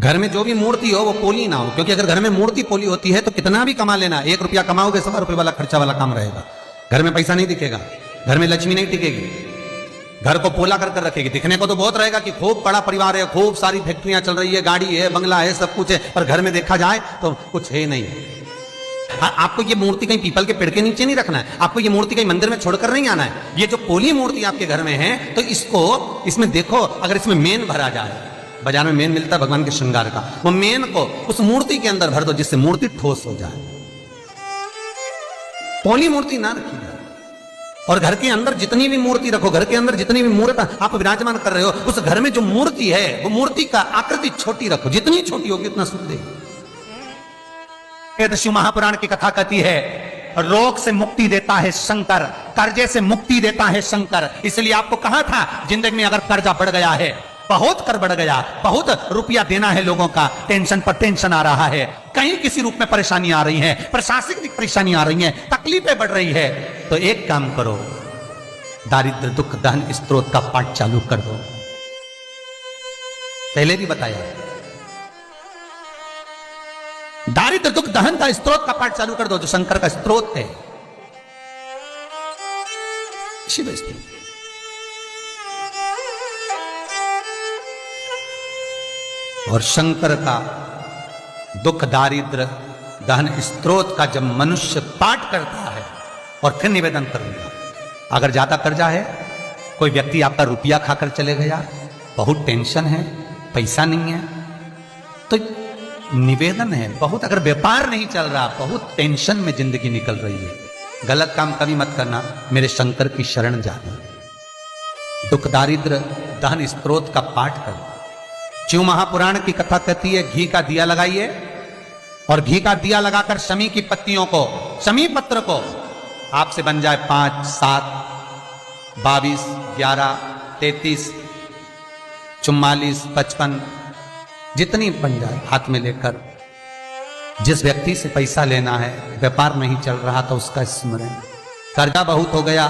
घर में जो भी मूर्ति हो वो पोली ना हो, क्योंकि अगर घर में मूर्ति पोली होती है तो कितना भी कमा लेना, 1 रुपया कमाओगे 100 रुपये वाला खर्चा वाला काम रहेगा, घर में पैसा नहीं दिखेगा, घर में लक्ष्मी नहीं टिकेगी, घर को पोला कर रखेगी। दिखने को तो बहुत रहेगा कि खूब बड़ा परिवार है, खूब सारी फैक्ट्रियां चल रही है, गाड़ी है, बंगला है, सब कुछ है, पर घर में देखा जाए तो कुछ है नहीं। आपको ये मूर्ति कहीं पीपल के पेड़ के नीचे नहीं रखना है, आपको ये मूर्ति कहीं मंदिर में छोड़कर नहीं आना है। ये जो पोली मूर्ति आपके घर में है तो इसमें देखो, अगर इसमें मेन भरा जाए, बाजार में मेन मिलता है भगवान के श्रृंगार का, वो मेन को उस मूर्ति के अंदर भर दो जिससे मूर्ति ठोस हो जाए। पोली मूर्ति ना रखी जाए। और घर के अंदर जितनी भी मूर्ति रखो, घर के अंदर जितनी भी मूर्ति आप विराजमान कर रहे हो, उस घर में जो मूर्ति है वो मूर्ति का आकृति छोटी रखो, जितनी छोटी होगी उतना सुख देगी। शिव महापुराण की कथा कहती है, रोग से मुक्ति देता है शंकर, कर्जे से मुक्ति देता है शंकर। इसलिए आपको कहा था, जिंदगी में अगर कर्जा बढ़ गया है, बहुत कर बढ़ गया, बहुत रुपया देना है लोगों का, टेंशन पर टेंशन आ रहा है, कहीं किसी रूप में परेशानी आ रही है, प्रशासनिक परेशानी आ रही है, तकलीफें बढ़ रही है, तो एक काम करो, दारिद्र दुख दहन स्त्रोत का पाठ चालू कर दो। पहले भी बताया, दारिद्र दुख दहन का स्त्रोत का पाठ चालू कर दो, जो शंकर का स्त्रोत है, शिव स्त्रोत। और शंकर का दुख दारिद्र दहन स्त्रोत का जब मनुष्य पाठ करता है, और फिर निवेदन करूंगा, अगर ज्यादा कर्जा है, कोई व्यक्ति आपका रुपया खाकर चले गया, बहुत टेंशन है, पैसा नहीं है, तो निवेदन है, बहुत अगर व्यापार नहीं चल रहा, बहुत टेंशन में जिंदगी निकल रही है, गलत काम कभी मत करना, मेरे शंकर की शरण जाना, दुख दारिद्र दहन स्त्रोत का पाठ करना। शिव महापुराण की कथा कहती है, घी का दिया लगाइए, और घी का दिया लगाकर शमी की पत्तियों को, शमी पत्र को आपसे बन जाए 5, 7, 22, 11, 33, 44, 55, जितनी बन जाए, हाथ में लेकर जिस व्यक्ति से पैसा लेना है, व्यापार नहीं चल रहा तो उसका स्मरण, कर्जा बहुत हो गया,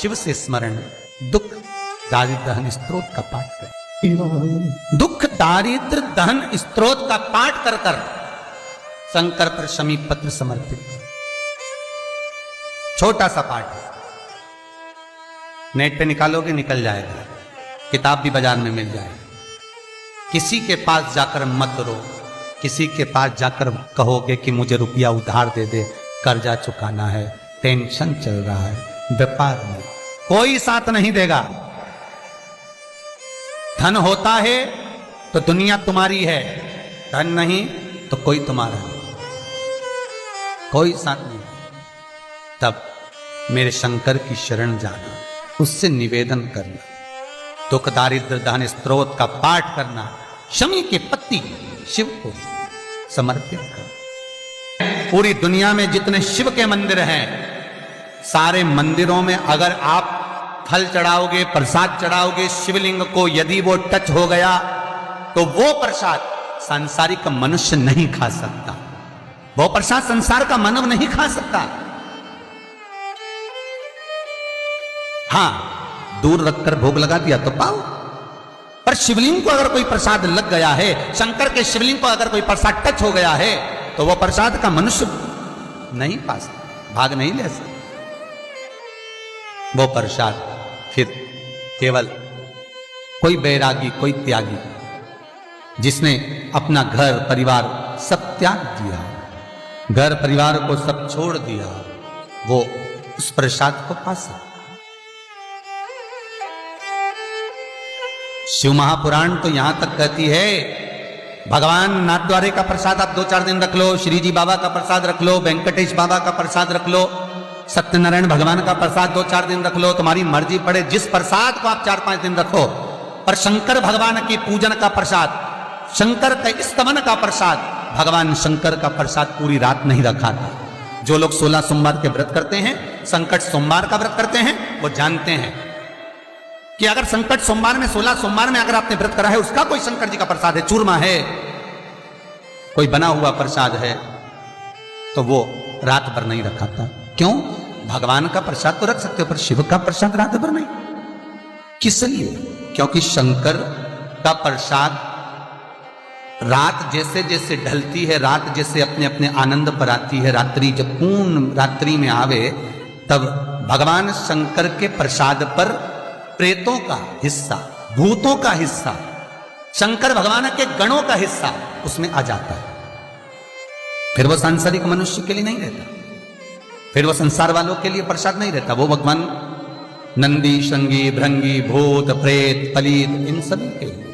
शिव से स्मरण, दुख दारिद्र दहन स्त्रोत का पाठ करें। दुख दारिद्र दहन स्त्रोत का पाठ कर कर शंकर पर शमी पत्र समर्पित कर। छोटा सा पाठ है, नेट पे निकालोगे निकल जाएगा, किताब भी बाजार में मिल जाएगी। किसी के पास जाकर मत रो, किसी के पास जाकर कहोगे कि मुझे रुपया उधार दे दे, कर्जा चुकाना है, टेंशन चल रहा है, व्यापार में, कोई साथ नहीं देगा। धन होता है तो दुनिया तुम्हारी है, धन नहीं तो कोई तुम्हारा नहीं, कोई साथ नहीं। तब मेरे शंकर की शरण जाना, उससे निवेदन करना, दुख दारिद्र दहन स्त्रोत का पाठ करना, शमी की पत्ती शिव को समर्पित कर। पूरी दुनिया में जितने शिव के मंदिर हैं, सारे मंदिरों में अगर आप फल चढ़ाओगे, प्रसाद चढ़ाओगे शिवलिंग को, यदि वो टच हो गया तो वो प्रसाद सांसारिक मनुष्य नहीं खा सकता, वो प्रसाद संसार का मानव नहीं खा सकता। हां, दूर रखकर भोग लगा दिया तो पाओ, पर शिवलिंग को अगर कोई प्रसाद लग गया है, शंकर के शिवलिंग को अगर कोई प्रसाद टच हो गया है, तो वो प्रसाद का मनुष्य नहीं पा सकता, भाग नहीं ले सकता। वो प्रसाद फिर केवल कोई बैरागी, कोई त्यागी, जिसने अपना घर परिवार सब त्याग दिया, घर परिवार को सब छोड़ दिया, वो उस प्रसाद को पा सकता। शिव महापुराण तो यहां तक कहती है, भगवान नाथद्वारे का प्रसाद आप 2-4 दिन रख लो, श्री जी बाबा का प्रसाद रख लो, वेंकटेश बाबा का प्रसाद रख लो, सत्यनारायण भगवान का प्रसाद 2-4 दिन रख लो, तुम्हारी मर्जी पड़े, जिस प्रसाद को आप 4-5 दिन रखो। और शंकर भगवान की पूजन का प्रसाद, शंकर के स्तमन का प्रसाद, भगवान शंकर का प्रसाद पूरी रात नहीं रखा था। जो लोग 16 सोमवार के व्रत करते हैं, संकट सोमवार का व्रत करते हैं, वो जानते हैं कि अगर संकट सोमवार में, 16 सोमवार में अगर आपने व्रत करा है, उसका कोई शंकर जी का प्रसाद है, चूरमा है, कोई बना हुआ प्रसाद है, तो वो रात भर नहीं रखा था। क्यों? भगवान का प्रसाद तो रख सकते हो, पर शिव का प्रसाद रात भर नहीं। किस लिए? क्योंकि शंकर का प्रसाद रात जैसे जैसे ढलती है, रात जैसे अपने अपने आनंद पर आती है, रात्रि जब पूर्ण रात्रि में आवे, तब भगवान शंकर के प्रसाद पर प्रेतों का हिस्सा, भूतों का हिस्सा, शंकर भगवान के गणों का हिस्सा उसमें आ जाता है। फिर वो सांसारिक मनुष्य के लिए नहीं रहता, फिर वो संसार वालों के लिए प्रसाद नहीं रहता, वो भगवान नंदी, श्रृंगी, भृंगी, भूत, प्रेत, पलीत इन सभी के लिए।